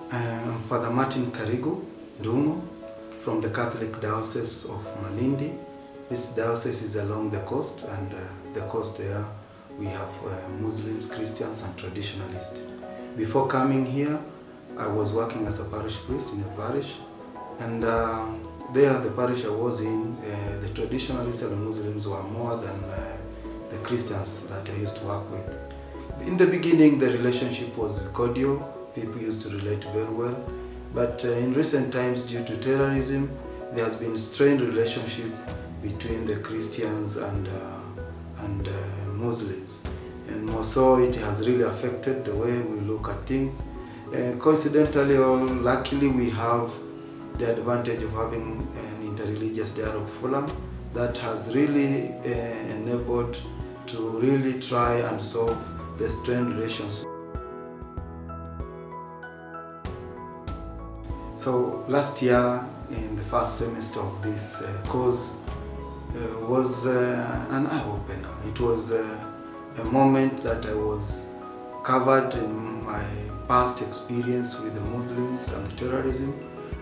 Father Martin Karigu, Dungo, from the Catholic Diocese of Malindi. This diocese is along the coast, and the coast there we have Muslims, Christians and traditionalists. Before coming here, I was working as a parish priest in a parish, and there the parish I was in, the traditionalists and Muslims were more than the Christians that I used to work with. In the beginning the relationship was cordial, people used to relate very well, but in recent times, due to terrorism, there has been strained relationship between the Christians and Muslims, and more so it has really affected the way we look at things. Coincidentally or luckily, we have the advantage of having an Interreligious Dialogue forum that has really enabled to really try and solve the strained relations. So last year, in the first semester of this course, was an eye-opener. It was a moment that I was covered in my past experience with the Muslims and the terrorism,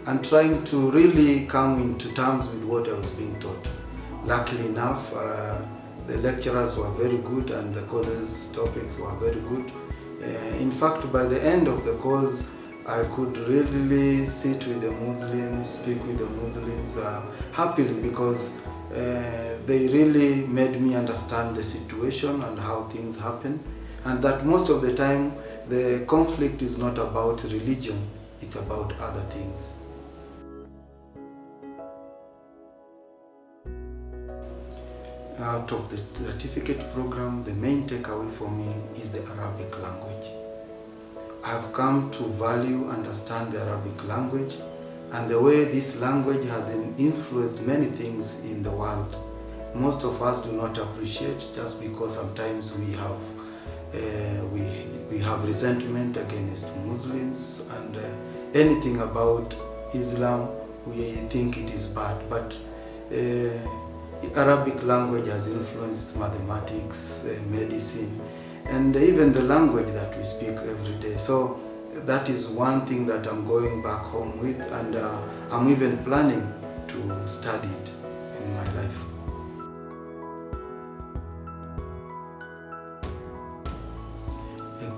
and trying to really come into terms with what I was being taught. Luckily enough, the lecturers were very good and the course's topics were very good. In fact, by the end of the course, I could really sit with the Muslims, speak with the Muslims happily, because they really made me understand the situation and how things happen, and that most of the time the conflict is not about religion, it's about other things. Out of the certificate program, the main takeaway for me is the Arabic language. I have come to value, understand the Arabic language, and the way this language has influenced many things in the world. Most of us do not appreciate, just because sometimes we have resentment against Muslims, and anything about Islam we think it is bad. But Arabic language has influenced mathematics, medicine, and even the language that we speak every day. So that is one thing that I'm going back home with, and I'm even planning to study it in my life.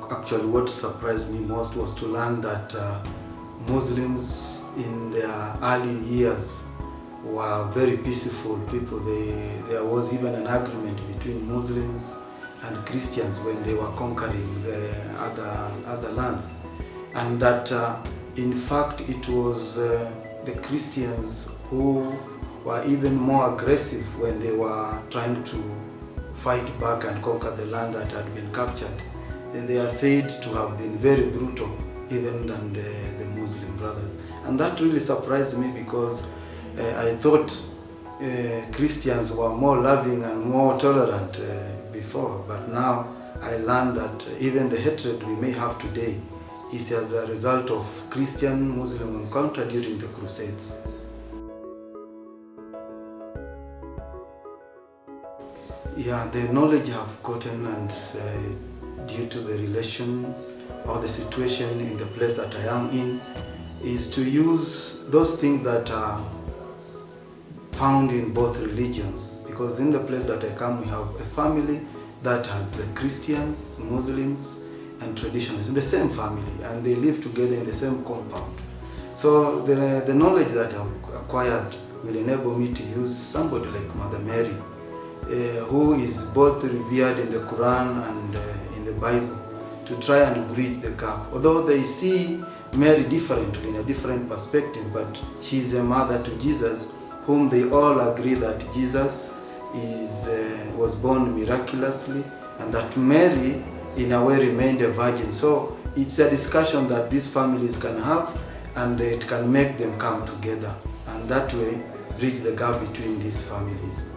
Actually, what surprised me most was to learn that Muslims in their early years were very peaceful people. There was even an agreement between Muslims and Christians when they were conquering the other lands, and that in fact it was the Christians who were even more aggressive when they were trying to fight back and conquer the land that had been captured. And they are said to have been very brutal, even than the Muslim brothers, and that really surprised me, because I thought Christians were more loving and more tolerant before, but now I learned that even the hatred we may have today is as a result of Christian-Muslim encounter during the Crusades. Yeah, the knowledge I've gotten, and due to the relation or the situation in the place that I am in, is to use those things that are found in both religions, because in the place that I come, we have a family that has Christians, Muslims and traditionalists in the same family, and they live together in the same compound. So the knowledge that I've acquired will enable me to use somebody like Mother Mary, who is both revered in the Quran and in the Bible, to try and bridge the gap. Although they see Mary differently, in a different perspective, but she is a mother to Jesus, whom they all agree that Jesus was born miraculously, and that Mary in a way remained a virgin. So it's a discussion that these families can have, and it can make them come together, and that way bridge the gap between these families.